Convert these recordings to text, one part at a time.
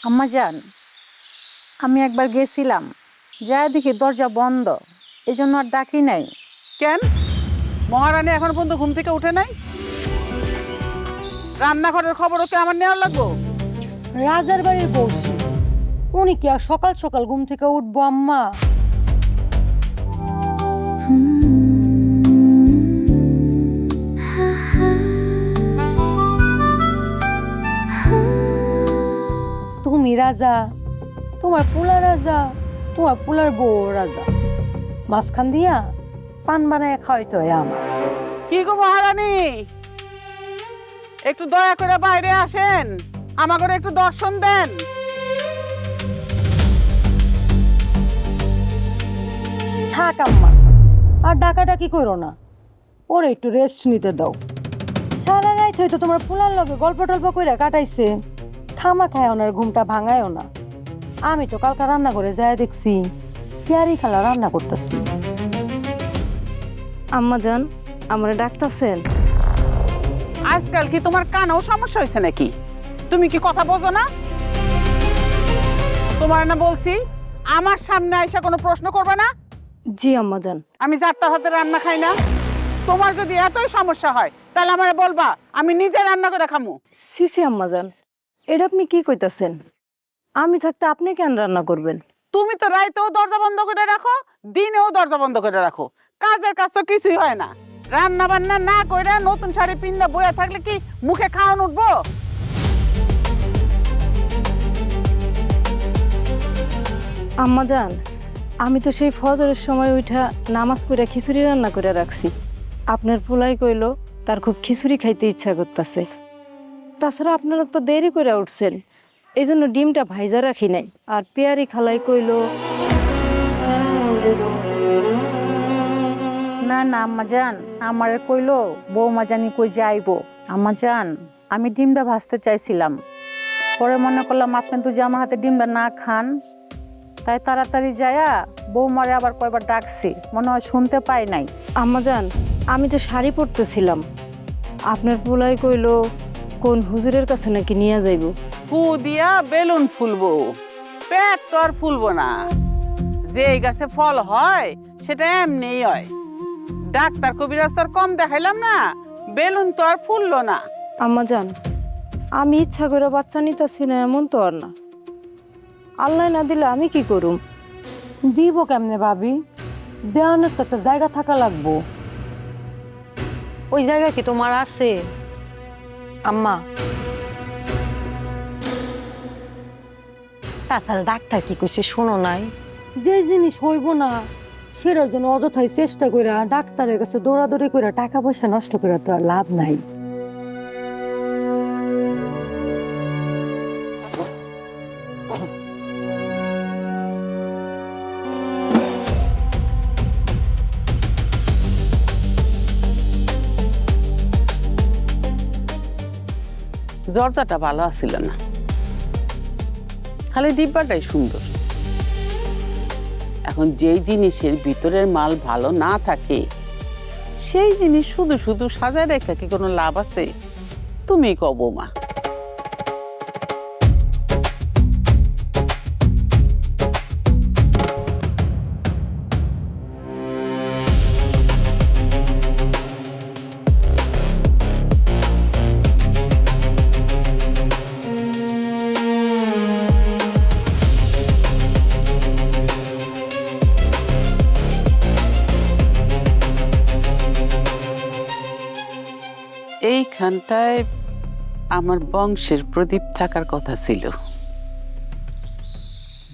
আম্মা জান, আমি একবার গেছিলাম, যা দেখি দরজা বন্ধ, এই জন্য আর ডাকি নাই। কেন মহারানী এখন পর্যন্ত ঘুম থেকে উঠে নাই? রান্নাঘরের খবরও কি আমার নেওয়া লাগবো? রাজার বাড়ির বউসি, উনি কি আর সকাল সকাল ঘুম থেকে উঠবো আম্মা? তুমি রাজা, তোমার পোলা রাজা, তোমার পোলার বউ রাজা, মাঝখান দিয়া পান বানায় খাওয়াইতে হয় আমার। কি গো মহারানী, একটু দয়া করে বাইরে আসেন, আমাকে একটু দর্শন দেন। থাক আম্মা, আর ডাকাডাকি করো না, ওরে একটু রেস্ট নিতে দাও। সারা রাত হয়তো তোমার পোলার লগে গল্প টল্প কইরা কাটাইছে, খামা খায় ওনার ঘুমটা ভাঙায়ও না। আমি তো কালকা রান্না করে যায় দেখছি পেয়ারি খালা রান্না করতেছি। আম্মা জান, আমার ডাকতাছেন? আজকাল কি তোমার কানেও সমস্যা হয়েছে নাকি? তুমি কি কথা বোঝো না? তোমার না বলছি আমার সামনে আইসা কোনো প্রশ্ন করবে না। জি আম্মা জান। আমি যাত্রার হাতে রান্না খাই না। তোমার যদি এতই সমস্যা হয় তাহলে আমারে বলবা, আমি নিজে রান্না করে খামু। সিসি আম্মা জান, এটা আপনি কি কইতাছেন? আমি থাকতে আপনি কেন রান্না করবেন? তুমি তো রাইতেও দরজা বন্ধ করে রাখো, দিনেও দরজা বন্ধ করে রাখো, কাজের কাজ তো কিছুই হয় না। রান্না বান্না না কইরা নতুন শাড়ি পিন্দা বইয়া থাকলে কি মুখে খাওয়ান উঠবো? আম্মা জান, আমি তো সেই ফজরের সময় উঠা নামাজ পড়ে খিচুড়ি রান্না করে রাখছি। আপনার পোলাই কইলো তার খুব খিচুড়ি খাইতে ইচ্ছা করতেছে। তাছাড়া আপনারা তো দেরি করে উঠছেন, এই জন্য ডিমটা ভাইজা রাখি নাই। আর পেয়ারি খালাই কইলো। না না আম্মা জান, আমারে কইলো বৌমা জানি কই যাইবো। আম্মা জান, আমি ডিমটা ভাজতে চাইছিলাম, পরে মনে করলাম আপনি তো যে আমার হাতে ডিমটা না খান, তাই তাড়াতাড়ি যায়া বৌমারে আবার কয়বার ডাকছি, মনে হয় শুনতে পাই নাই। আম্মা জান, আমি তো শাড়ি পরতেছিলাম, আপনার পোলাই কইলো কোন হুজুরের কাছে নাকি নিয়ে যাইব। ফু দিয়া বেলুন ফুলবো, পেট তো আর ফুলবো না। যে গাছে ফল হয় সেটা এমনিই হয়। ডাক্তার কবিরাজ তো আর কম দেখাইলাম না, বেলুন তো আর ফুললো না। আম্মা জান, আমি ইচ্ছা করে বাচ্চা নিতেছি না এমন তো আর না। আল্লাহ না দিলে আমি কি করুম? দিব কেমনে ভাবি? দেওয়ানোর তো একটা জায়গা থাকা লাগবো। ওই জায়গা কি তোমার আছে আম্মা? তাছাড়া ডাক্তার কি কইছে শোনো নাই? যে জিনিস হইব না সেটার জন্য অযথাই চেষ্টা কইরা ডাক্তারের কাছে দৌড়াদৌড়ি কইরা টাকা পয়সা নষ্ট করে তো আর লাভ নাই। জর্দাটা ভালো আছিল না, খালি ডিব্বাটাই সুন্দর। এখন যেই জিনিসের ভিতরের মাল ভালো না থাকে সেই জিনিস শুধু শুধু সাজায় রেখে কি কোনো লাভ আছে? তুমি কব মা। এইখানটায় আমার বংশের প্রদীপ থাকার কথা ছিল,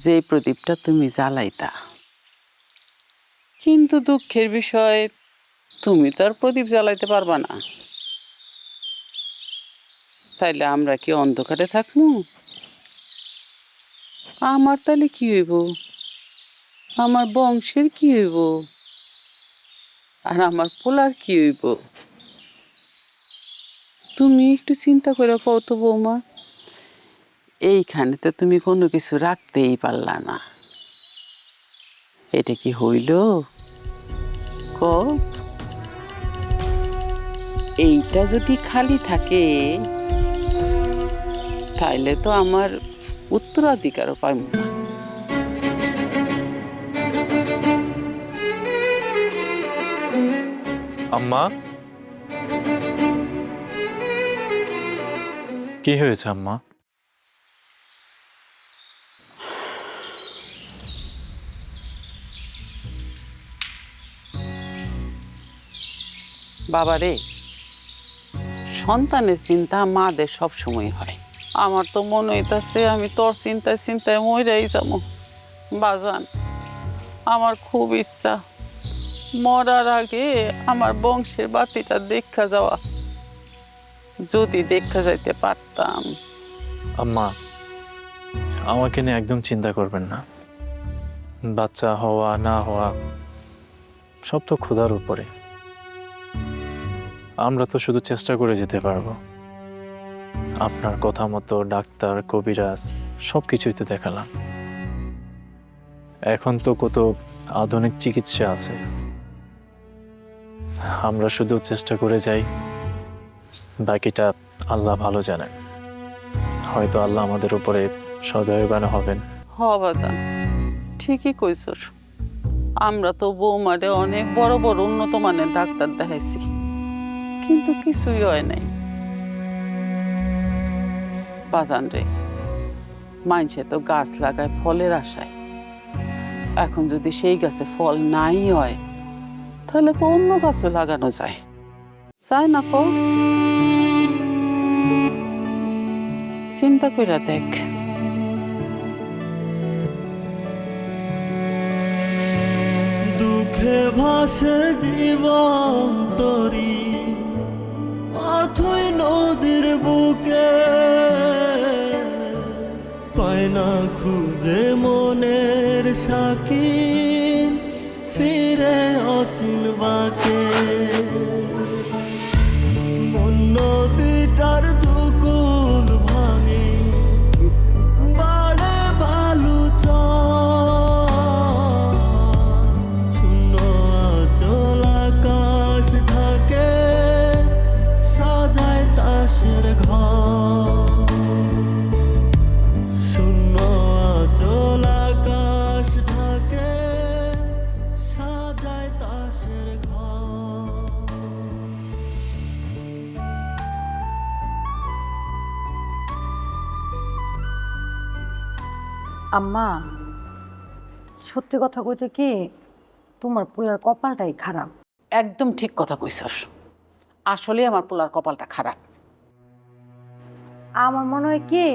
যে প্রদীপটা তুমি জ্বালাইতা। কিন্তু দুঃখের বিষয়, তুমি তো আর প্রদীপ জ্বালাইতে পারবা না। তাইলে আমরা কি অন্ধকারে থাকবো? আমার তাহলে কি হইব? আমার বংশের কি হইব? আর আমার পোলার কি হইব? তুমি একটু চিন্তা করে কও তো বৌমা, এইখানে তো তুমি কোনো কিছু রাখতেই পারলা না, এটা কি হইল? কও। এইটা যদি খালি থাকে তাইলে তো আমার উত্তরাধিকারও পাইব না। আম্মা, কি হয়েছে আম্মা? বাবারে, সন্তানের চিন্তা মাদের সব সময় হয়। আমার তো মনে হইতাছে আমি তোর চিন্তায় চিন্তায় মইরাই যাবো। বাজান, আমার খুব ইচ্ছা মরার আগে আমার বংশের বাতিটা দেখা যাওয়া। যদি দেখা যাইতে পারতাম। আম্মা, আমাকে নিয়ে একদম চিন্তা করবেন না। বাচ্চা হওয়া না হওয়া সব তো খোদার উপরে। আমরা তো শুধু চেষ্টা করে যেতে পারবো। আপনার কথা মতো ডাক্তার, কবিরাজ সব কিছুই তো দেখালাম। এখন তো কত আধুনিক চিকিৎসা আছে। আমরা শুধু চেষ্টা করে যাই, বাকিটা আল্লাহ ভালো জানেন। হয়তো আল্লাহ আমাদের উপরে সদয়বান হবেন। হ বাজান, ঠিকই কইছস। আমরা তো বৌমারে অনেক বড় বড় উন্নত মানের ডাক্তার দেখাইছি, কিন্তু কিছুই হয় নাই। বাজান রে, মানুষে তো গাছ লাগায় ফলের আশায়। এখন যদি সেই গাছে ফল নাই হয়, তাহলে তো অন্য গাছও লাগানো যায়, যায় না? কো চিন্তা কইরা দেখ। দুঃখে ভাসে জীবন তরি অথই নদীর বুকে, পায় না খুঁজে মনের সাকি ফিরে অচিন বাকে। মন নদীটার দুকুল ভাঙে বাড়ে বালু শূন্য আচল আকাশ ঢাকে সাজায় তাসের ঘর। শূন্য আচল আকাশ ঢাকে সাজায় তাসের ঘর। আম্মা, সত্যি কথা কইতে কি, তোমার পোলার কপালটাই খারাপ। একদম ঠিক কথা কইছস। আসলে আমার পোলার কপালটা খারাপ। আমার মনে হয় কি,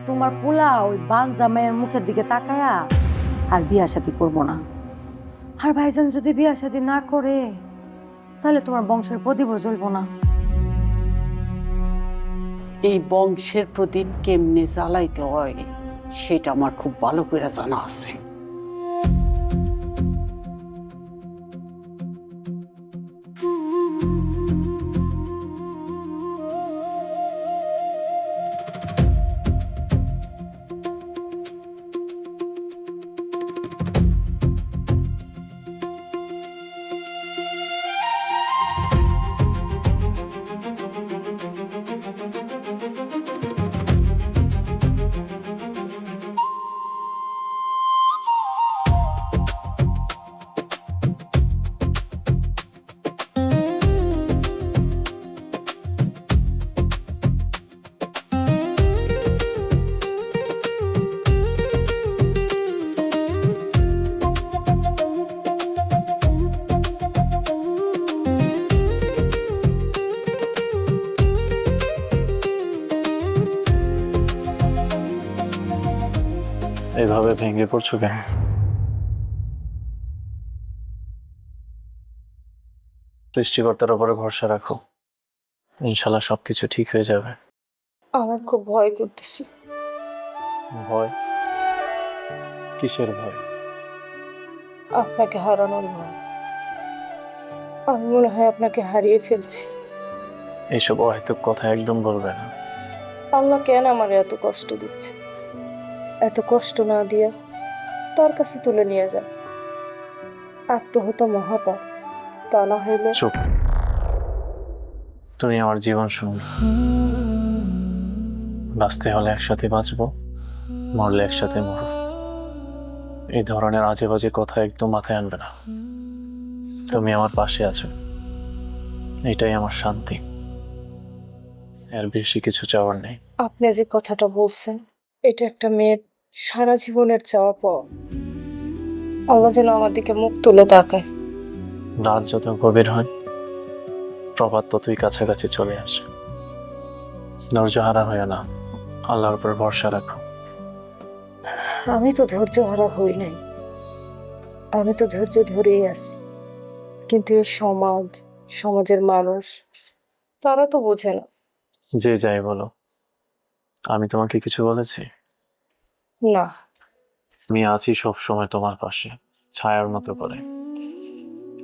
তোমার পোলা ওই বান জামাইয়ের মুখের দিকে তাকায়া আর বিয়া শাদী করবো না। আর ভাইজান যদি বিয়া শাদী না করে, তাহলে তোমার বংশের প্রদীপ জ্বলবো না। এই বংশের প্রদীপ কেমনে জ্বালাইতে হয় সেটা আমার খুব ভালো করে জানা আছে। এভাবে ভেঙে পড়ছো কেন? সৃষ্টিকর্তার উপরে ভরসা রাখো, ইনশাল্লাহ সবকিছু ঠিক হয়ে যাবে। আমার খুব ভয় করতেছে। ভয়? কিসের ভয়? আপনাকে হারানোর ভয়। আমি মনে হয় আপনাকে হারিয়ে ফেলছি। এইসব অহেতুক কথা একদম বলবে না। আল্লাহ কেন আমার এত কষ্ট দিচ্ছে? এত কষ্ট না দিয়া তার কাছে তুলে নিয়ে যান। আত্মহত্যা মহাপাপ, তা না হইলে। চুপ। তুমি আমার জীবন সঙ্গী, বাঁচতে হলে একসাথে বাঁচবো, মরলে একসাথে মরো। এই ধরনের আজে বাজে কথা একদম মাথায় আনবে না। তুমি আমার পাশে আছো, এটাই আমার শান্তি। এর বেশি কিছু চাওয়ার নেই। আপনি যে কথাটা বলছেন, এটা একটা মেয়ের সারা জীবনের চাওয়া পাওয়া। আল্লাহ যেন আমার দিকে মুখ তুলে তাকায়। রাত যত গভীর হয়, প্রভাত ততই কাছাকাছি চলে আসে। ধৈর্য হারা হয় না, আল্লাহর উপর ভরসা রাখো। আমি তো ধৈর্য হারা হই নাই, আমি তো ধৈর্য ধরেই আছি। কিন্তু এই সমাজ, সমাজের মানুষ, তারা তো বোঝে না। যে যাই বলো, আমি তোমাকে কিছু বলেছি? না, আমি আছি সব সময় তোমার পাশে, ছায়ার মতো করে।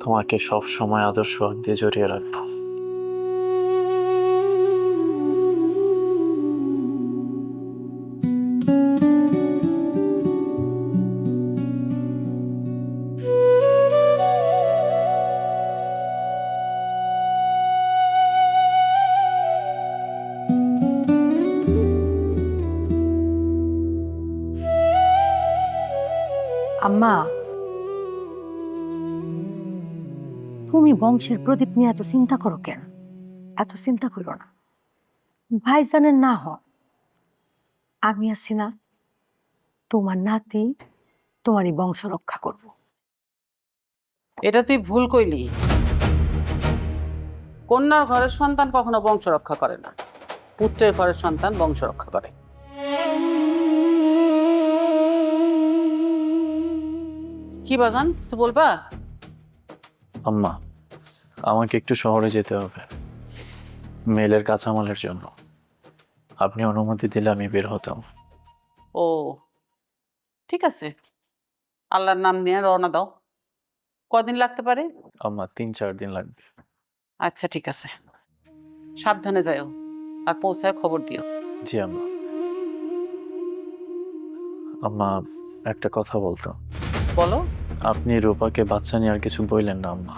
তোমাকে সব সময় আদর্শ দিয়ে জড়িয়ে রাখবো। আম্মা, তুমি বংশের প্রদীপ নিয়ে এত চিন্তা করো কেন? এত চিন্তা করো না। ভাইজানের না হ, আমি আছি না, তোমার নাতি তোমারই বংশ রক্ষা করব। এটা তুই ভুল কইলি। কন্যার ঘরের সন্তান কখনো বংশ রক্ষা করে না, পুত্রের ঘরের সন্তান বংশ রক্ষা করে। কি বাজান, কিছু বলবা? আম্মা, আমাকে একটু শহরে যেতে হবে মেলের কাঁচামালের জন্য। আপনি অনুমতি দিলে আমি বের হতাম। ও ঠিক আছে, আল্লাহর নাম নিয়ে রওনা দাও। কদিন লাগতে পারে? আম্মা, 3-4 দিন লাগবে। আচ্ছা ঠিক আছে, সাবধানে যাও, আর পৌঁছায় খবর দিও। জি আম্মা। আম্মা, একটা কথা বলতো। বলো। আপনি রূপাকে বাচ্চা নিয়ে আর কিছু বললেন না আম্মা।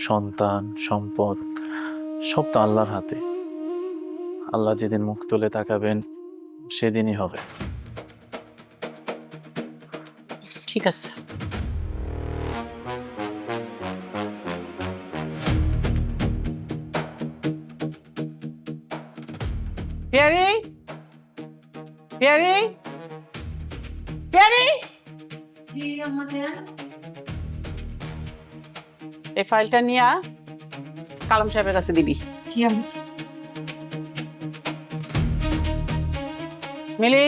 সন্তান, সম্পদ সব তো আল্লাহর হাতে। আল্লাহ যেদিন মুখ তুলে তাকাবেন সেদিনই হবে। ঠিক আছে। পেয়ারি, পেয়ারি, পেয়ারি, এই ফাইলটা নিয়ে কালাম সাহেবের কাছে দিবি। মিলি।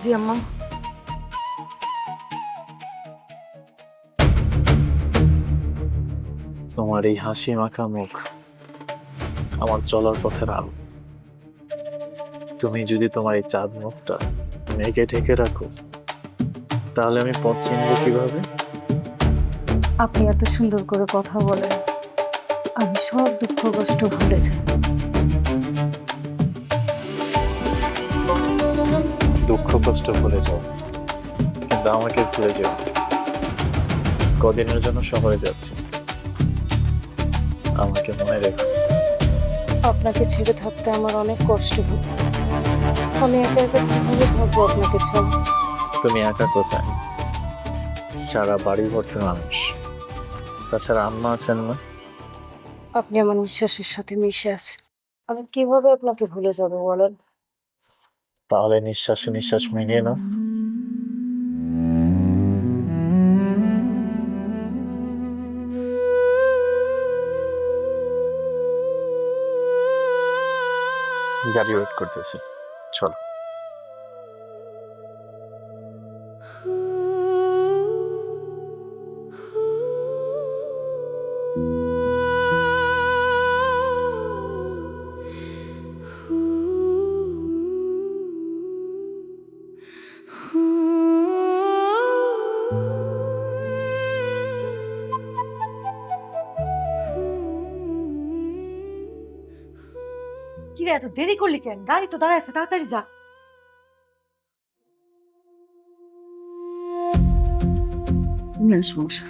জি আম্মা। তোমার এই হাসি মাখা মুখ আমার চলার পথের আলো। তুমি যদি তোমার এই চাঁদ মুখটা মেঘে ঢেকে রাখো, তাহলে আমি পথ চিনব কিভাবে? আপনি এত সুন্দর করে কথা বলেন, আমি সব দুঃখ কষ্ট ভুলে যাই। দুঃখ কষ্ট ভুলে যাও, কিন্তু আমাকে ভুলে যাও। কদিনের জন্য শহরে যাচ্ছি, আমাকে মনে রেখো। আপনাকে ছেড়ে থাকতে আমার অনেক কষ্ট হয়। আমি একা একা কিভাবে থাকবো আপনাকে ছাড়া? তুমি একা কোথায়? সারা বাড়ি ভর্তি মানুষ। তাছাড়া আম্মা আছেন না? আপনি আমার নিঃশ্বাসের সাথে মিশে আছেন, আমি কিভাবে আপনাকে ভুলে যাবো বলেন? তাহলে নিঃশ্বাসে নিঃশ্বাস মিলিয়ে নাও। গাড়ি ওয়েট করতেছে, চলো। কিরে এত দেরি করলি কেন? গাড়ি তো দাঁড়ায় আছে, তাড়াতাড়ি যা। সমস্যা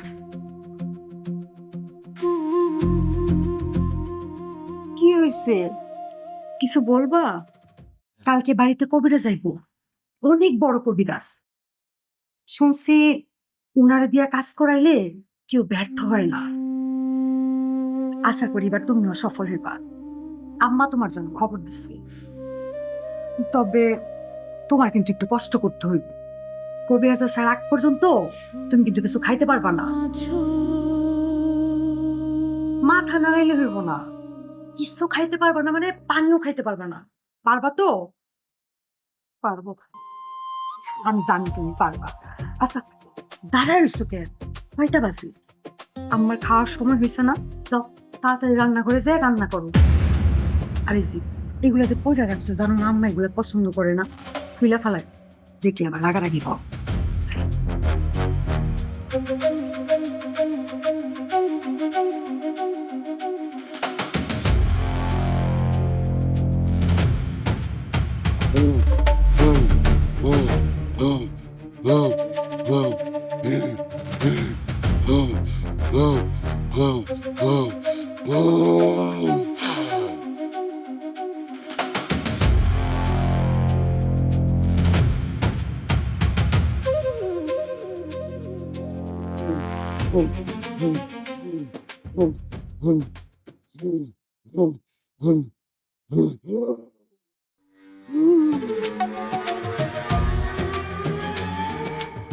কি হয়েছে? কিছু বলবা? কালকে বাড়িতে কবিরাজ যাইব, অনেক বড় কবিরাজ। শুনছি উনারে দিয়া কাজ করাইলে কেউ ব্যর্থ হয় না। আশা করি এবার তুমিও সফল হইবা। আম্মা তোমার জন্য খবর দিচ্ছে, তবে তোমার কিন্তু একটু কষ্ট করতে হইব। কবিরাজ আসার আগ পর্যন্ত তুমি কিন্তু কিছু খাইতে পারবা না, মাথা নাড়াইলে হইব না। কিছু খাইতে পারবা না মানে পানিও খাইতে পারবা না। পারবা তো? পারবো, আমি জানি তুমি পারবা। আচ্ছা দাঁড়ায় রইছো কেন? কয়টা বাজে? আমার খাওয়ার সময় হয়েছে না? যাও তাড়াতাড়ি রান্না করে যায় রান্না করো। আরে জি, এগুলা যে পয়লা রাখছো জানো না, আম্মা এগুলা পছন্দ করে না, খুইলা ফালাই দেখলে আবার রাগারাগি কর।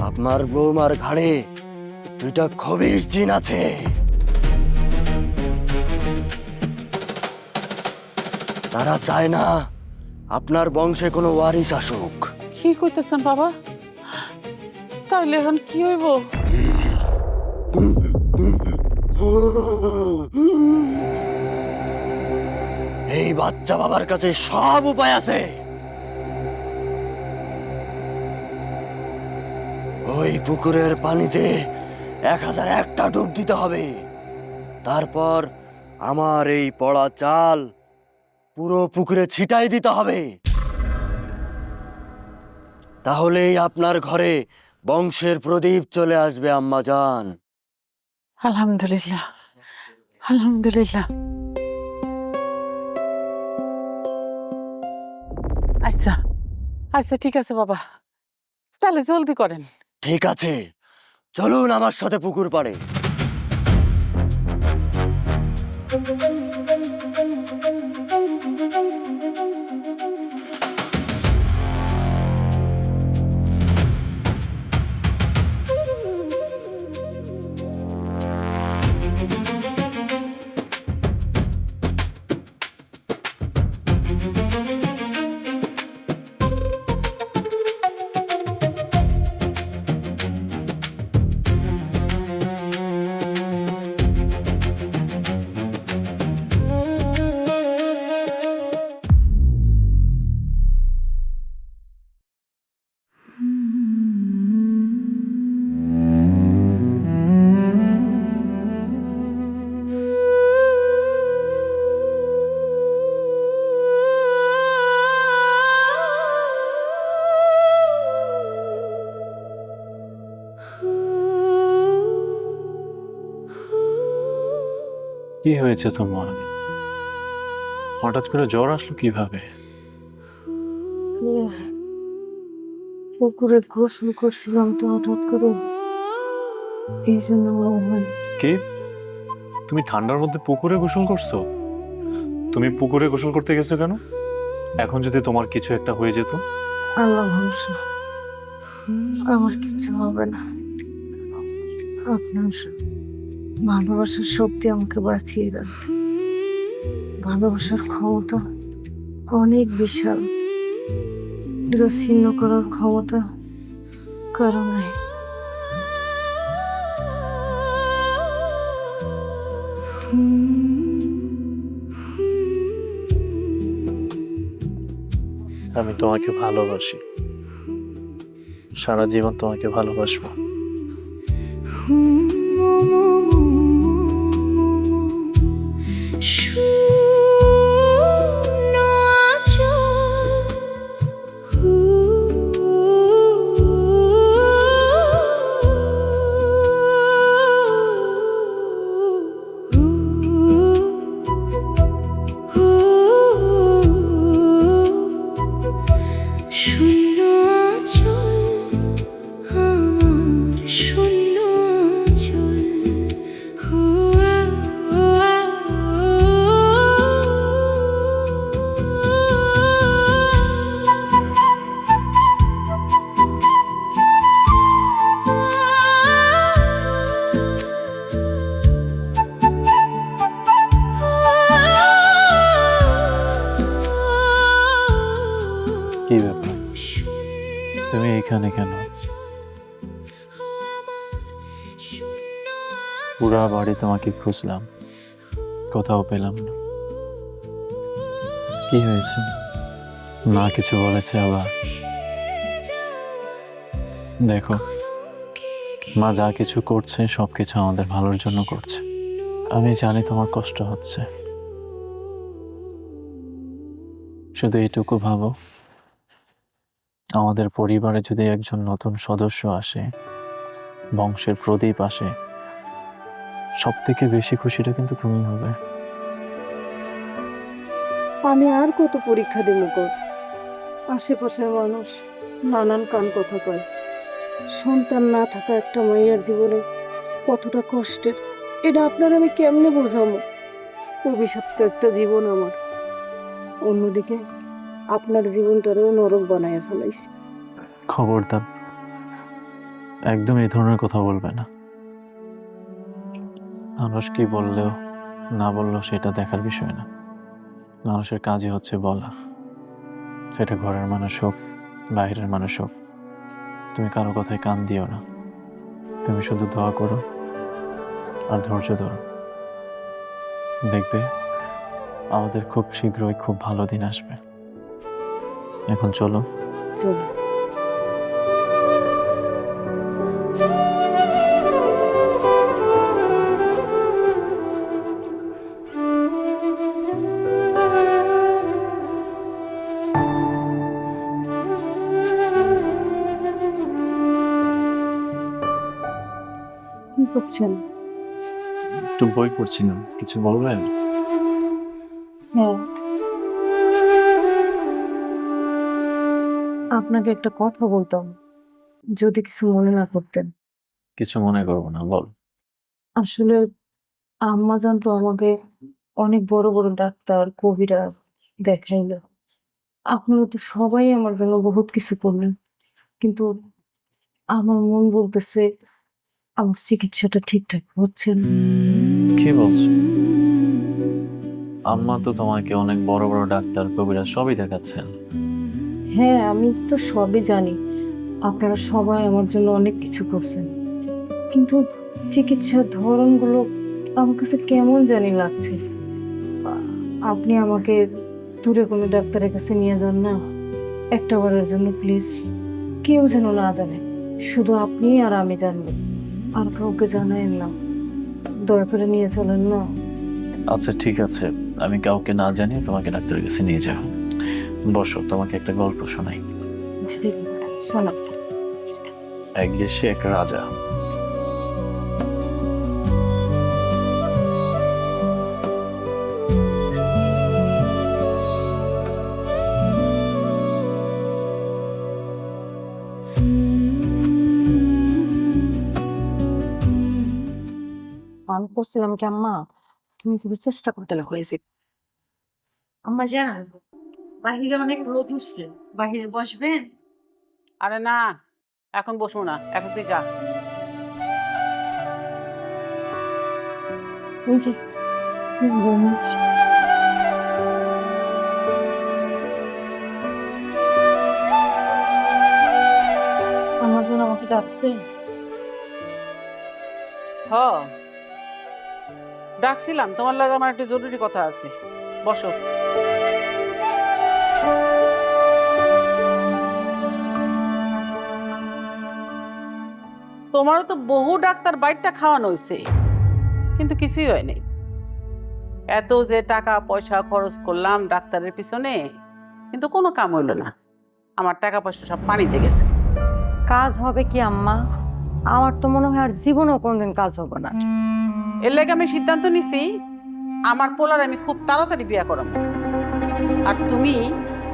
আপনার বৌমার ঘাড়ে দুইটা খবিশ জিন আছে। তারা চায় না আপনার বংশে কোনো ওয়ারিস আসুক। কি কইতেছেন বাবা? তাহলে এখন কি হইব? এই বাচ্চা বাবার কাছে সব উপায় আছে। ওই পুকুরের পানিতে 1001টা ডুব দিতে হবে। তারপর আমার এই পড়া চাল পুরো পুকুরে ছিটাই দিতে হবে। তাহলেই আপনার ঘরে বংশের প্রদীপ চলে আসবে আম্মা জান। আলহামদুলিল্লাহ, আলহামদুলিল্লাহ। আচ্ছা আচ্ছা, ঠিক আছে বাবা, তাহলে জলদি করেন। ঠিক আছে, চলুন আমার সাথে পুকুর পাড়ে। কি হয়েছে তোমার? হঠাৎ করে জ্বর আসলো কিভাবে? পুকুরে গোসল করছিলাম তো হঠাৎ করে, এই জন্য মনে হয়। কি তুমি ঠান্ডার মধ্যে পুকুরে গোসল করছো? তুমি পুকুরে গোসল করতে গেছো কেন? এখন যদি তোমার কিছু একটা হয়ে যেত? আল্লাহ ভরসা, আমার কিছু হবে না। আপনার ভালোবাসার শক্তি আমাকে বাঁচিয়ে দেন। ভালোবাসার ক্ষমতা অনেক বিশাল, এটা ছিন্ন করার ক্ষমতা কারো নাই। আমি তোমাকে ভালোবাসি, সারা জীবন তোমাকে ভালোবাসবো। শূন্য আঁচল আমার শূন্য আঁচল হো ও আ কি ব্যাপার, তুমি এখানে কেন? পুরা বাড়ি তোমাকে খুঁজলাম, কোথাও পেলাম না। কি হয়েছে? মা কিছু বলেছে আবার? দেখো, মা যা কিছু করছে সবকিছু আমাদের ভালোর জন্য করছে। আমি জানি তোমার কষ্ট হচ্ছে, শুধু এইটুকু ভাবো, আমাদের পরিবারে যদি একজন নতুন সদস্য আসে, বংশের প্রদীপ আসে, সব থেকে বেশি খুশিটা কিন্তু তুমি হবে। আমি আর কত পরীক্ষা দেব গো? আশেপাশের মানুষ নানান কান কথা কয়। সন্তান না থাকা একটা মাইয়ার জীবনে কতটা কষ্টের, এটা আপনার আমি কেমনে বোঝাবো? অভিশপ্ত একটা জীবন আমার। অন্যদিকে আপনার জীবনটারেও নরক বানায় ফেলাইছে। খবরদার, একদম এই ধরনের কথা বলবে না। মানুষ কি বললেও না বললেও সেটা দেখার বিষয় না। মানুষের কাজই হচ্ছে বলা, সেটা ঘরের মানুষ হোক বাইরের মানুষ হোক। তুমি কারো কথায় কান দিও না, তুমি শুধু দোয়া করো আর ধৈর্য ধরো। দেখবে আমাদের খুব শীঘ্রই খুব ভালো দিন আসবে। এখন চলো। চলো। কি করছেন? একটু বই পড়ছিলাম, কিছু বলবেন? হ্যাঁ, আপনাকে একটা কথা বলতাম, যদি কিছু মনে না করতেন। কিছু মনে করবো না, বল। আসলে আম্মা জান তো আমাকে অনেক বড় বড় ডাক্তার কবিরাজ দেখাইলো। আপনারা তো সবাই আমার জন্য বহুত কিছু করলেন, কিন্তু আমার মন বলতেছে আমার চিকিৎসাটা ঠিকঠাক হচ্ছে না। কি বলছো? আম্মা তো তোমাকে অনেক বড় বড় ডাক্তার কবিরাজ সবই দেখাচ্ছেন। হ্যাঁ, আমি তো সবই জানি, আপনারা সবাই আমার জন্য অনেক কিছু করছেন, কিন্তু চিকিৎসার ধরনগুলো আমার কাছে কেমন জানি লাগছে। আপনি আমাকে দূরে কোনো ডাক্তারের কাছে নিয়ে যান না, একটা বারের জন্য প্লিজ। কেউ যেন না জানে, শুধু আপনি আর আমি জানবো, আর কাউকে জানায়েন না। দয়া করে নিয়ে চলেন না। আচ্ছা ঠিক আছে, আমি কাউকে না জানিয়ে তোমাকে ডাক্তারের কাছে নিয়ে যাবো। বসো, তোমাকে একটা গল্প শোনাই। শোনো। এক দেশে এক রাজা। আমি করছিলাম কি আম্মা, তুমি শুধু চেষ্টা করতে হয়ে যেত। আম্মা জান, বাহিরে অনেক রোদ উঠছে, বাহিরে বসবেন? আরে না, এখন বসবো না, এখন তুই যা। ওই যে বমি হচ্ছে। আমার জন্য আমাকে ডাকছে। হ, ডাকছিলাম, তোমার লাগে আমার একটা জরুরি কথা আছে। বসো। তোমারও তো বহু ডাক্তার বাইরটা খাওয়ানো হয়েছে, কিন্তু কিছুই হয়নি। এত যে টাকা পয়সা খরচ করলাম ডাক্তারের পিছনে, কিন্তু কোনো কাম হইল না। আমার টাকা পয়সা সব পানিতে গেছে। কাজ হবে কি আম্মা? আমার তো মনে হয় আর জীবনেও কোনদিন কাজ হবে না। এর লাগে আমি সিদ্ধান্ত নিছি, আমার পোলার আমি খুব তাড়াতাড়ি বিয়া করাবো। আর তুমি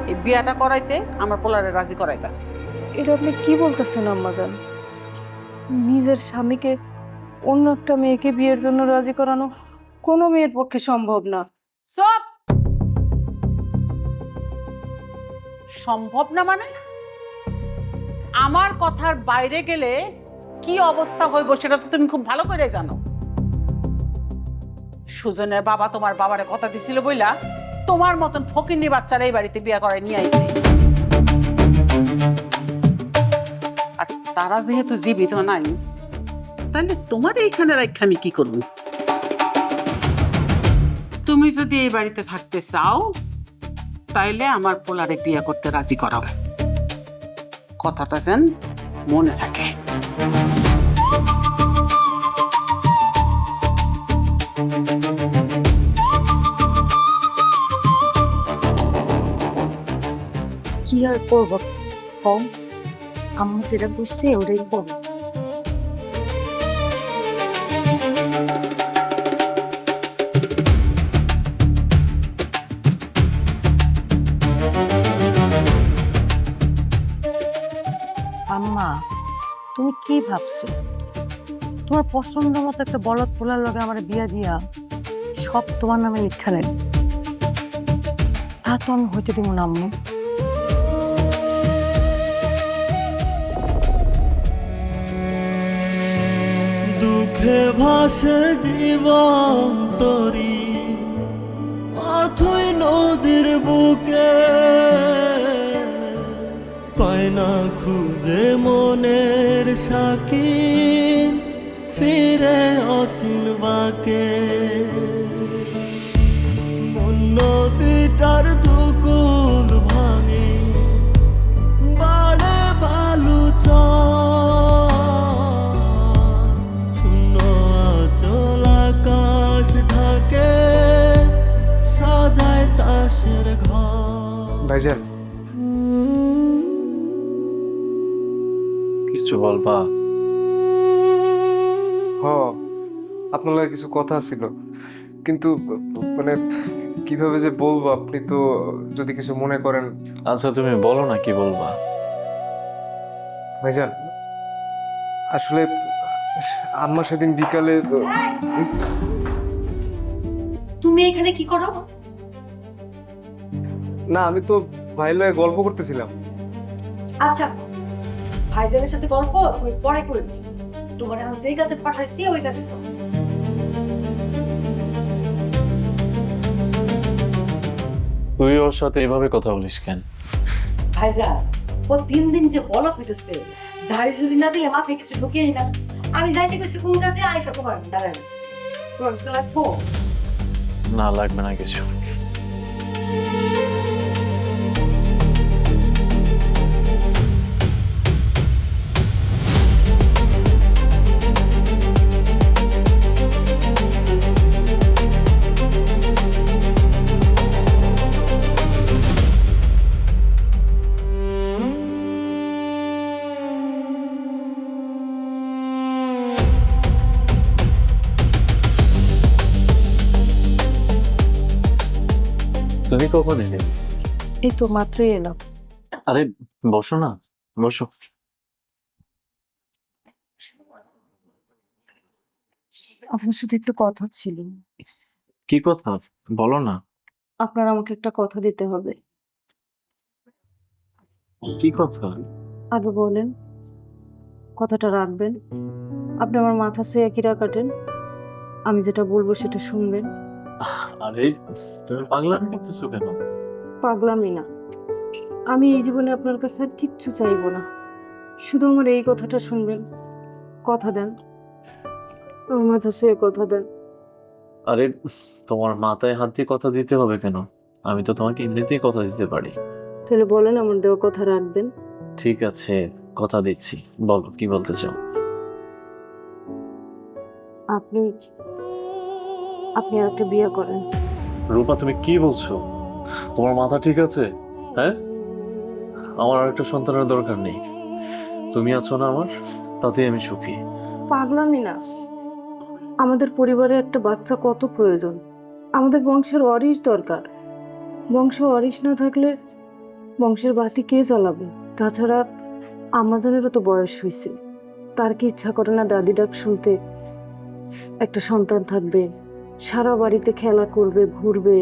এই বিয়াটা করাইতে আমার পোলারে রাজি করাইতা। এটা আপনি কি বলতেছেন আম্মাজান? নিজের স্বামীকে অন্য একটা মেয়েকে বিয়ের জন্য রাজি করানো কোনো মেয়ের পক্ষে সম্ভব না। সব সম্ভব না মানে? আমার কথার বাইরে গেলে কি অবস্থা হইব সেটা তো তুমি খুব ভালো করে জানো। সুজনের বাবা তোমার বাবারে কথা দিছিল বইলা তোমার মতন ফকিন্নি বাচ্চারা এই বাড়িতে বিয়ে করে নিয়ে আইছে। আর তারা যেহেতু জীবিত নাই, তাহলে তোমার এইখানে রাখা আমি কি করব? তুমি যদি এই বাড়িতে থাকতে চাও তাইলে আমার পোলারে বিয়ে করতে রাজি করাও। কথাটা যেন মনে থাকে। কি আর করব কম, আম্মা যেটা বুঝছে ওটাই করব। আম্মা তুমি কি ভাবছো? তোমার পছন্দ মতো একটা বলদ পোলার লগে আমার বিয়া দিয়া সব তোমার নামে লিখা নেই, তা তো আমি হইতে দিব না আম্মু। দুঃখে ভাসে জীবন তরি অথই নদীর বুকে, পায় না খুঁজে মনের সাকি ফিরে অচিন বাকে। মন নদীটার দুকুল ভাঙে বাড়ে বালু শূন্য আচল আকাশ ঢাকে সাজায় তাসের ঘর। ভাইজান কিছু বলবা? হ, আপনার লাগে কিছু কথা ছিল, কিন্তু মানে কিভাবে যে বলবো, আপনি তো যদি কিছু মনে করেন। আচ্ছা তুমি বলো না কি বলবা। ভাইজান আসলে আম্মা সেদিন বিকালে তুমি এখানে কি করো? না, আমি তো ভাই লয়ে গল্প করতেছিলাম। আচ্ছা ভাইজানের সাথে গল্প তুমি পরে করবে, তোমার এখন যেই কাজে পাঠাইছি ওই কাজে যাও। তুই ওর সাথে এভাবে কথা বলিস কেন? ভাইজান ও দিন দিন যে বলদ হইতেছে, ঝাড়ি ঝুড়ি না দিয়ে মাথায় কিছু ঢুকিয়ে না। আমি যাইতে গেছি কোন কাজে, আইসা তোমার দাঁড়ায় রয়েছে। তোমার কিছু লাগবো? না লাগবে না কিছু। তুমি কখন এলে? এই তো মাত্রই এলাম। আরে বসো না, বসো। আপনার সাথে একটু কথা ছিল। কি কথা বলো না। আপনার আমাকে একটা কথা দিতে হবে। কি কথা? আগে বলেন, কথাটা রাখবেন। আপনি আমার মাথা ছুঁয়ে কিরা কাটেন, আমি যেটা বলবো সেটা শুনবেন। আরে তুমি পাগলামি করতেছো কেন? পাগলামি না, আমি এই জীবনে আপনার কাছে আর কিচ্ছু চাইবো না, শুধু আমার এই কথাটা শুনবেন। কথা দেন, আমার মাথা ছুঁয়ে কথা দেন। আরে তোমার মাথায় হাত দিয়ে কথা দিতে হবে কেন? আমি তো তোমাকে এমনিতেই কথা দিতে পারি। তাহলে বলেন আমার দেওয়া কথা রাখবেন। ঠিক আছে, কথা দিচ্ছি, বলো কি বলতে চাও। আপনি আপনি আর একটা বিয়ে করেন। রূপা তুমি কি বলছো? তোমার মাথা ঠিক আছে? হ্যাঁ, আমার আর একটা সন্তানের দরকার নেই। তুমি আছো না আমার, তাতেই আমি সুখী। পাগলামি না, আমাদের পরিবারে একটা বাচ্চা কত প্রয়োজন। আমাদের বংশের ওয়ারিশ দরকার। বংশ ওয়ারিশ না থাকলে বংশের বাতি কে জ্বালাবে? তাছাড়া আমাদেরও তো বয়স হয়েছে, তার কি ইচ্ছা করে না দাদি ডাক শুনতে? একটা সন্তান থাকবে, সারা বাড়িতে খেলা করবে, ঘুরবে,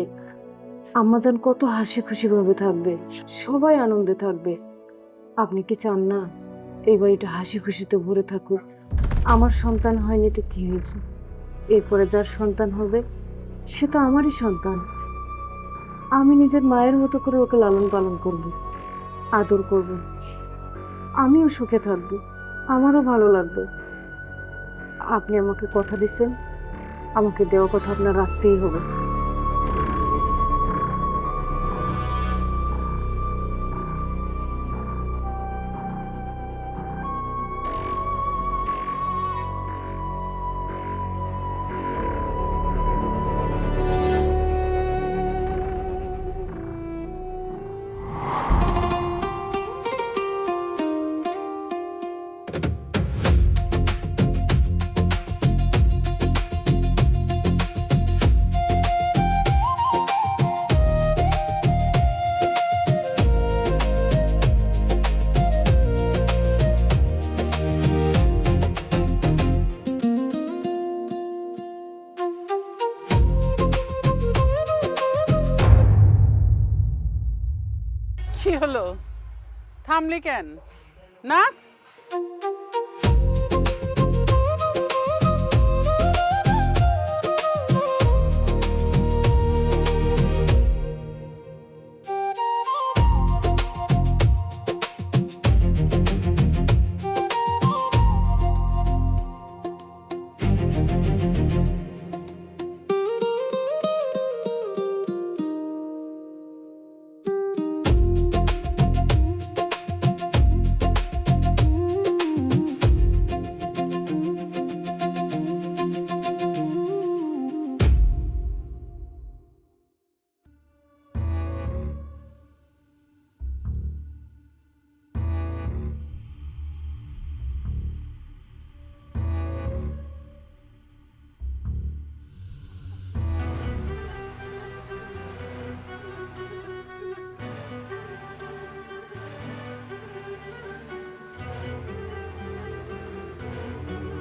আম্মাজান কত হাসি খুশি ভাবে থাকবে, সবাই আনন্দে থাকবে। আপনি কি চান না এই বাড়িটা হাসি খুশিতে ভরে থাকুক? আমার সন্তান হয়নি তো কি হয়েছে, এরপরে যার সন্তান হবে সে তো আমারই সন্তান। আমি নিজের মায়ের মতো করে ওকে লালন পালন করব, আদর করব, আমিও সুখে থাকব, আমারও ভালো লাগবে। আপনি আমাকে কথা দিচ্ছেন, আমাকে দেওয়া কথা আপনার রাখতেই হবে। কি হলো, থামলি কেন? নাচ।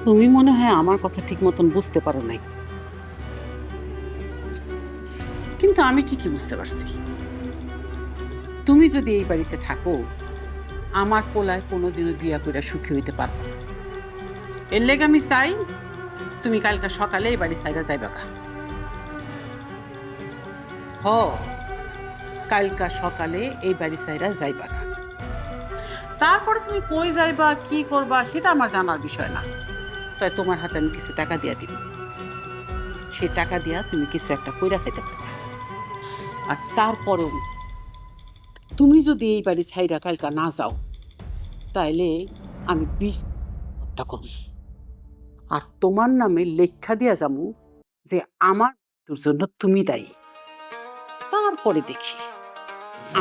তুমি মনে হয় আমার কথা ঠিক মতন বুঝতে পারো নাই, কিন্তু আমি ঠিকই বুঝতে পারছি। তুমি যদি এই বাড়িতে থাকো, আমার পোলায় কোনোদিনও বিয়া কইরা সুখী হইতে পারবো না। এর লেগে আমি চাই তুমি কালকা সকালে এই বাড়ি সাইরা যাইবা গা। হ, কালকা সকালে এই বাড়ি সাইরা যাইবা গা। তারপরে তুমি কই যাইবা, কি করবা, সেটা আমার জানার বিষয় না। তাই তোমার হাতে আমি কিছু টাকা দিয়া দিব, সে টাকা দিয়া তুমি কিছু একটা কইরা খাইতে পারবা। আর তারপরেও তুমি যদি এই বাড়ি ছাইরা কালকা না যাও, তাইলে আমি বিষ হত্যা করব, আর তোমার নামে লেখা দিয়া যাবো যে আমার মৃত্যুর জন্য তুমি দায়ী। তারপরে দেখি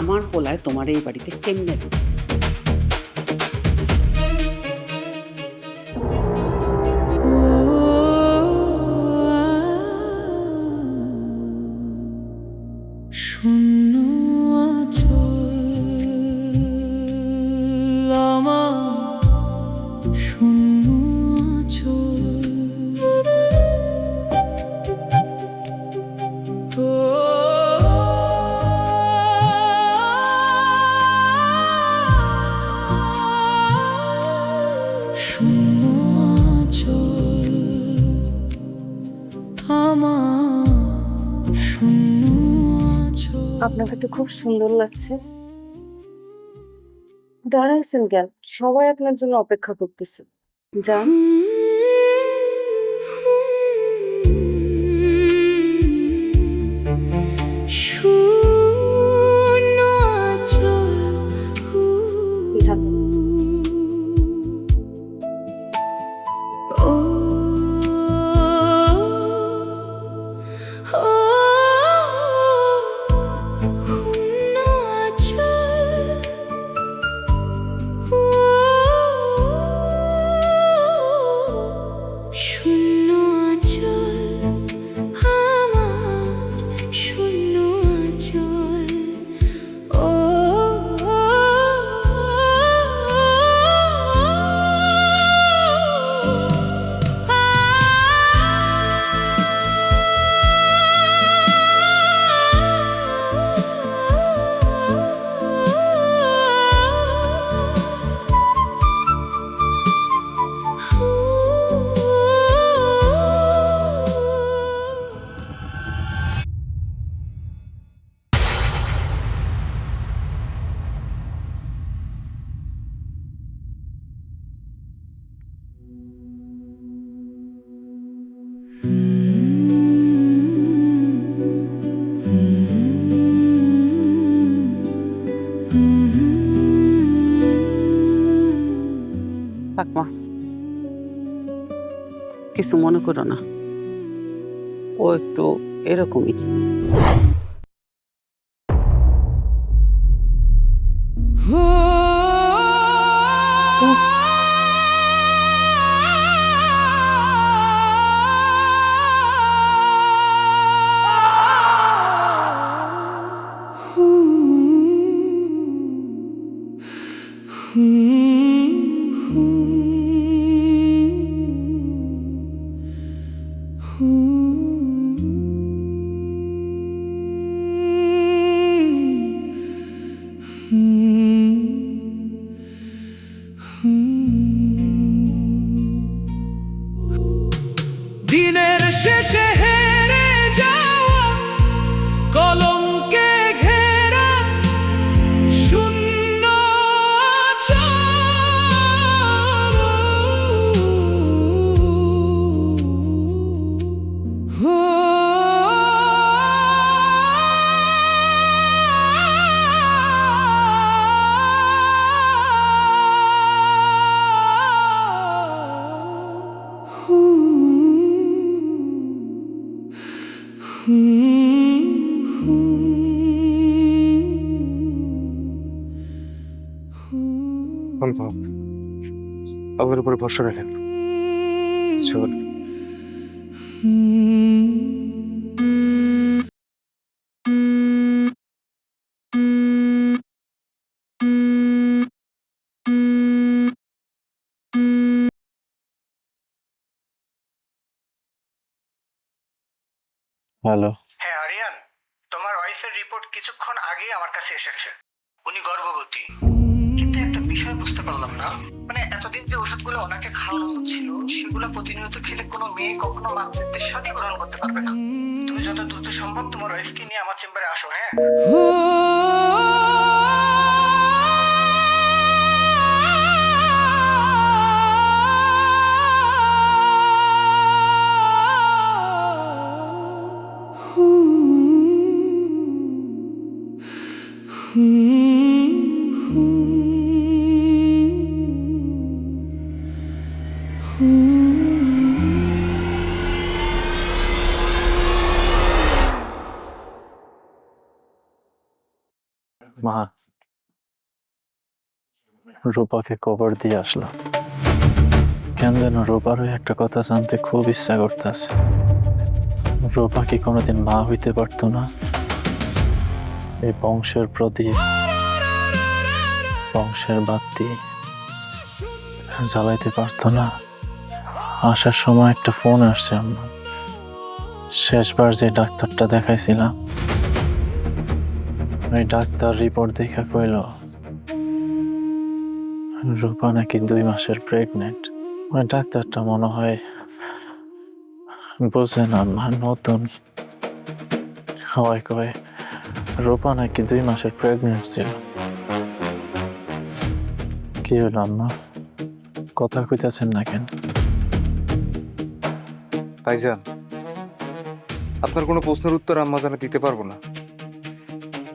আমার পোলায় তোমার এই বাড়িতে কেমনে দেবে। শূন্য আঁচল আমার, শূন্য আঁচল। ও শূন্য আঁচল আমার, শূন্য আঁচল। আপনাকে তো খুব সুন্দর লাগছে। দাঁড়াইছেন কেন? সবাই আপনার জন্য অপেক্ষা করতেছে, যান। শূন্য আঁচল, যান। ও শূন্য আঁচল, পাকমা কিছু মনে করো না, ও একটু এরকমই। দিনের শেষে হেরে যাওয়া কলঙ্কে ঘেরা শূন্য আমার উপরে ভরসা রাখেন। চল। হ্যালো। হ্যাঁ আরিয়ান, তোমার ওয়াইফের রিপোর্ট কিছুক্ষণ আগেই আমার কাছে এসেছে। উনি গর্ভবতী, কিন্তু একটা বিষয় বুঝতে পারলাম না, মানে এতদিন যে ওষুধগুলো ওনাকে খাওয়ানো হচ্ছিল সেগুলো প্রতিনিয়ত খেলে কোনো মেয়ে কখনো মাতৃত্বের স্বাদই গ্রহণ করতে পারবে না। তুমি যত দ্রুত সম্ভব তোমার ওয়াইফকে নিয়ে আমার চেম্বারে আসো। হ্যাঁ, মা, রূপাকে কবর দিয়ে আসলাম। কেন যেন রূপারও একটা কথা জানতে খুব ইচ্ছা করতেছে। রূপা কি কোনোদিন মা হইতে পারতো না? এই বংশের প্রদীপ, বংশের বাতি জ্বালাইতে পারতো না? আসার সময় একটা ফোন আসছে আম্মা। শেষবার যে ডাক্তারটা দেখাইছিলাম, ওই ডাক্তার রিপোর্ট দেখা কইল রূপা নাকি 2 মাসের প্রেগনেন্ট। ওই ডাক্তারটা মনে হয় বুঝে না মা, নতুন। হয় কয় রূপা নাকি 2 মাসের প্রেগনেন্ট ছিল। কি হলো আম্মা, কথা কইতেছেন না কেন? ভাইজান, আপনার কোনো প্রশ্নের উত্তর আম্মা জানে দিতে পারবো না।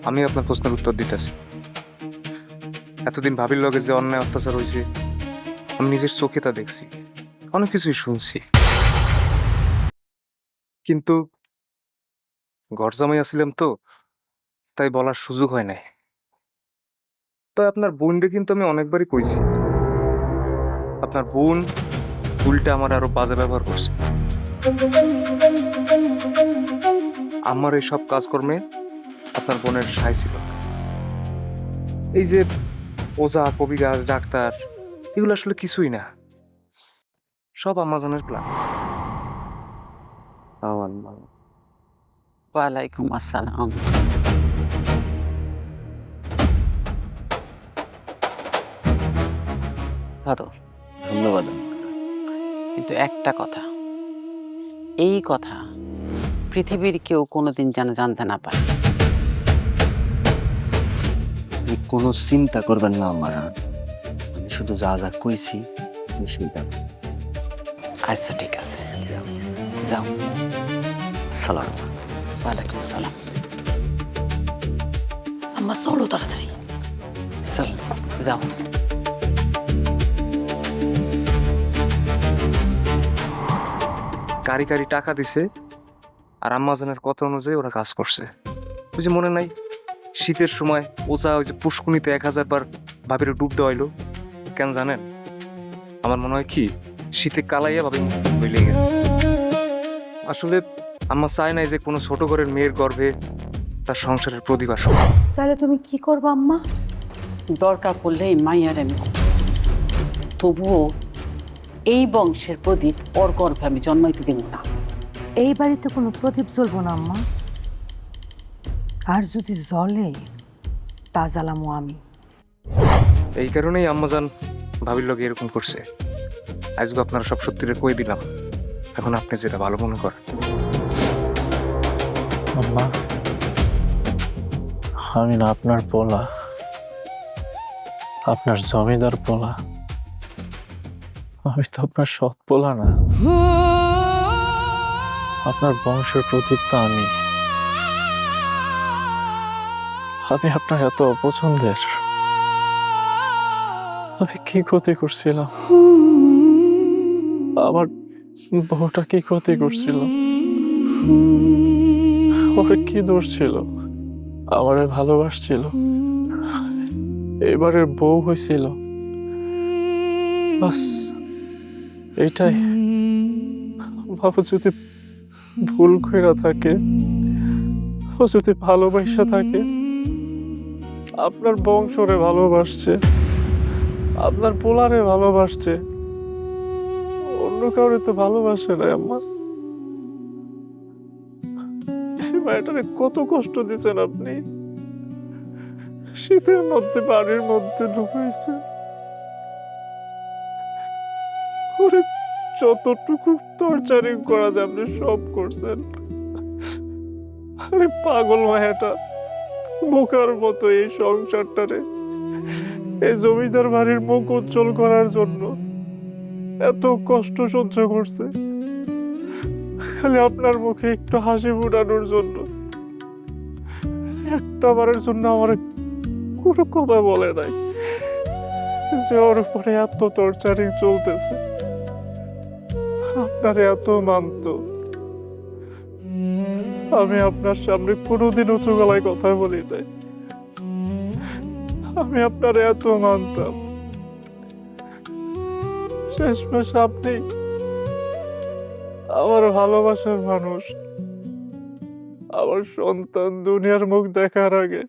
আমি আপনার প্রশ্নের উত্তর দিতেছি। এতদিন ভাবির লগে যে অন্যায় অত্যাচার হয়েছে আমি নিজের চোখে তা দেখছি, অনেক কিছুই শুনছি, কিন্তু ঘর জামাই আসছিলাম তো, তাই বলার সুযোগ হয় নাই। তাই আপনার বোনকে কিন্তু আমি অনেকবারই কইছি, আপনার বোন উল্টা আমার আরো বাজে ব্যবহার করছে। আমার এই সব কাজকর্মে আপনার বোনের সাই ছিল। এই যে ওজা, কবিরাজ, ডাক্তার, এগুলো আসলে কিছুই না, সব আম্মাজানের প্ল্যান। ওয়ালাইকুম আসসালাম। ধরো, ধন্যবাদ। কিন্তু একটা কথা, এই কথা পৃথিবীর কেউ কোনোদিন যেন জানতে না পারে। আপনি কোনো চিন্তা করবেন না আম্মা, আমি শুধু যা যা কইছি সেইটা। আচ্ছা ঠিক আছে, যাও। সালাম। ওয়ালাইকুম আসসালাম। আম্মা চলো তাড়াতাড়ি। চল যাও। কারি কারি টাকা দিছে, আর আম্মাজানের কথা অনুযায়ী ওরা কাজ করছে। ওই যে মনে নাই শীতের সময় ওচা ওই যে পুষ্কুনিতে 1000 বার ভাবিরে ডুব দেওয়া হইলো, কেন জানেন? আমার মনে হয় কি শীতে কালাইয়া ভাবে হইলে গেল। আসলে আম্মা চায় নাই যে কোনো ছোট ঘরের মেয়ের গর্ভে তার সংসারের প্রদীপ আসুক। তাহলে তুমি কি করবা আম্মা? দরকার পড়লে এই মাইয়ার আমি তবুও এই বংশের প্রদীপ ওর গর্ভে আমি জন্মাইতে দেব না। এই বাড়িতে কোনো প্রদীপ জ্বলবো না আম্মা, আর যদি জ্বলে তা জ্বালামো আমি। এই কারণেই আম্মাজান ভাবির লগে এরকম করছে। আজকে আপনারা সব সত্যিটা কই দিলাম, এখন আপনি যেটা ভালো মনে করেন। আম্মা, আমি না আপনার পোলা, আপনার জমিদার পোলা। আমি তো আপনার সৎ পোলা না। আপনার বংশের প্রদীপ তো আমি। আমি আপনার এত অপছন্দের। আমি কি ক্ষতি করছিলাম? আমার বউটা কি ক্ষতি করছিল? ওর কি দোষ ছিল? আমারে ভালোবাসছিল, এবারের বউ হয়েছিল, বাস এইটাই। বাবা যদি ভুল কইরা থাকে, ও যদি ভালোবাসা থাকে, আপনার বংশরে ভালোবাসছে, আপনার পোলারে ভালোবাসছে, অন্য কাউরে তো ভালোবাসে না। আমার মেয়েটারে কত কষ্ট দিচ্ছেন আপনি। শীতের মধ্যে বাড়ির মধ্যে ঢুকাইছে, ওরে যতটুকু টর্চারিং করা যায় আপনি সব করছেন। আরে পাগল মায়াটা বোকার মতো এই সংসারটারে, এই জমিদার বাড়ির মুখ উজ্জ্বল করার জন্য এত কষ্ট সহ্য করছে, খালি আপনার মুখে একটু হাসি ফুটানোর জন্য। একটা বারের জন্য আমার কোনো কথা বলে নাই যে ওর উপরে এত টর্চারিং চলতেছে। আপনারে এত মানত, আমি আপনার সামনে কোনোদিন উঁচু গলায় কথা বলি নাই। আমি আপনারে এত মানতাম, শেষমেশ আপনি আমার ভালোবাসার মানুষ, আমার সন্তান দুনিয়ার মুখ দেখার আগে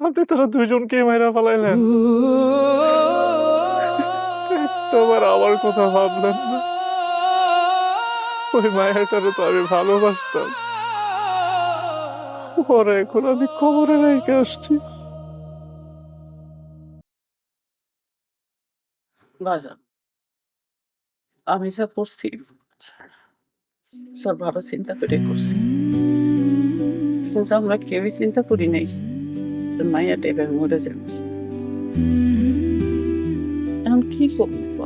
আপনি তারা দুইজনকে মাইরা ফেলাইলেন। একটাবার আমার কথা ভাবলেন না? ওই মায়েরটারে তো আমি ভালোবাসতাম, ওরা এখন আমি খবরে রেখে আসছি। বাজার আমি যা করছি সব ভালো চিন্তা করে করছি, কিন্তু আমরা কেউই চিন্তা করি নাই মাইয়াটা এবার মরে যাবে। এখন কি করবো?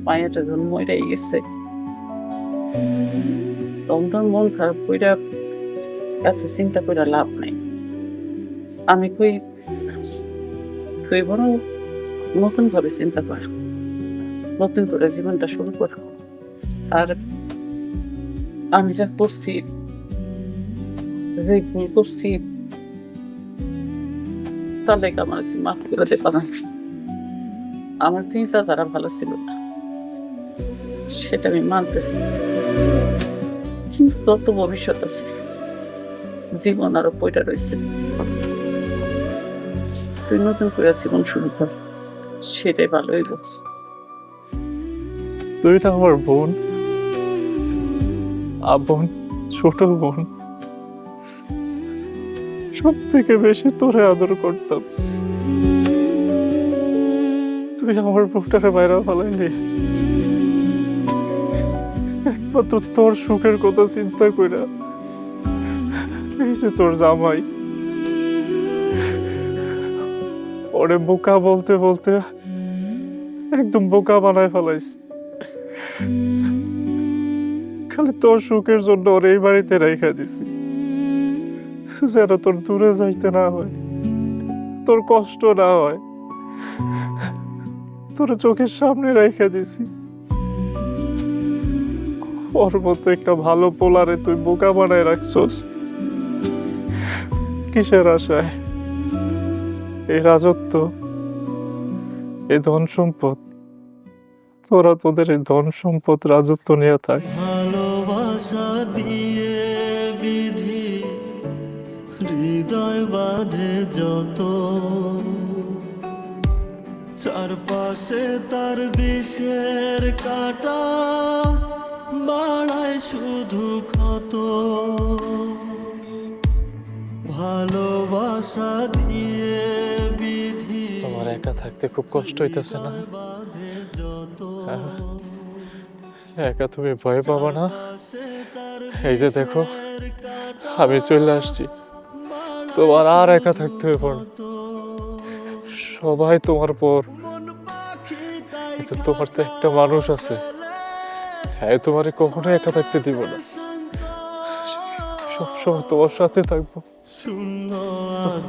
মাইয়াটা যখন মরেই গেছে, তখন মন খারাপ করে এত চিন্তা করে লাভ নাই। আমি কই তুই বরং নতুন ভাবে চিন্তা কর, নতুন করে জীবনটা শুরু কর। আর আমি যা করছি, যে ভুল করছি, তাহলে আমার মাফ করে দে পারেন। আমার চিন্তাধারা ভালো ছিল না, সেটা আমি মানতেছি, কিন্তু তত ভবিষ্যৎ আছে, জীবন আরো পয়টা রয়েছে। তুই নতুন করে জীবন শুরু কর, সেটাই ভালোই বলছি। তুই না আমার বোন, বোন, ছোট বোন, সব থেকে বেশি তোরে আদর করতাম। তুই আমার বুকটাকে বাইরে ফেলাইলি একমাত্র তোর সুখের কথা চিন্তা কইরা। এই যে তোর জামাই, ওরে বোকা বলতে বলতে একদম বোকা বানায় ফেলাইছি। খালি তোর সুখের জন্য ওর এই বাড়িতে রেখে দিছি, যেন তোর দূরে যাইতে না হয়, তোর কষ্ট না হয়। তোর চোখের সামনে রেখে দিছি, ওর মতো একটা ভালো পোলারে তুই বোকা বানায় রাখছস কিসের আশায়? এই রাজত্ব, এই ধন সম্পদ, তোরা তোদের এই ধন সম্পদ রাজত্ব নিয়ে থাক। ভালোবাসা দিয়ে বিধি হৃদয় বাঁধে যত, চারপাশে তার বিষের কাটা বাড়ায় শুধু ক্ষত। ভালোবাসা দিয়ে বিধি তোমার একা থাকতে খুব কষ্ট হইতেছে না? একা তুমি ভয় পাবা না? এই যে দেখো, আমি চলে আসছি, তোমার আর একা থাকতে হবে না। সবাই তোমার পর, কিন্তু তোমার তো একটা মানুষ আছে, হ্যাঁ তোমারে কখনো একা থাকতে দিব না, সবসময় তোমার সাথে থাকবো। শূন্য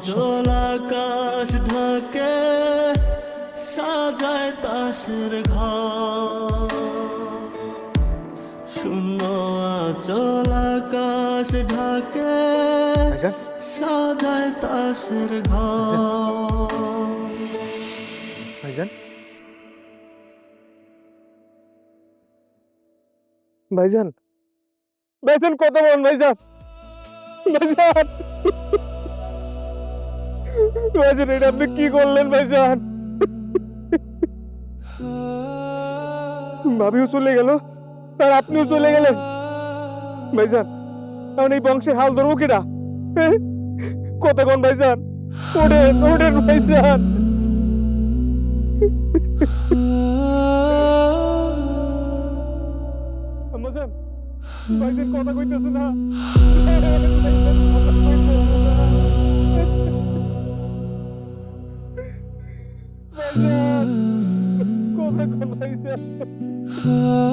জল আকাশ ঢাকে সাজায় তাসের ঘর, শূন্য জল আকাশ ঢাকে ভাইজান সাজায় তাসের ঘর। ভাইজান ভাইজান ভাইজান কথা বল ভাইজান, ভাইজান ভাইজান এটা আপনি কি করলেন ভাইজান? ভাবিও চলে গেল আর আপনিও চলে গেলেন ভাইজান। এখন এই বংশের হাল ধরবো কিনা? কথা কোন ভাইজান, ওঠেন ওঠেন ভাইজান। আম্মাজান, ভাইজান কথা কইতেছে না। ভাইজান, কথা কোন ভাইজান? Hmm.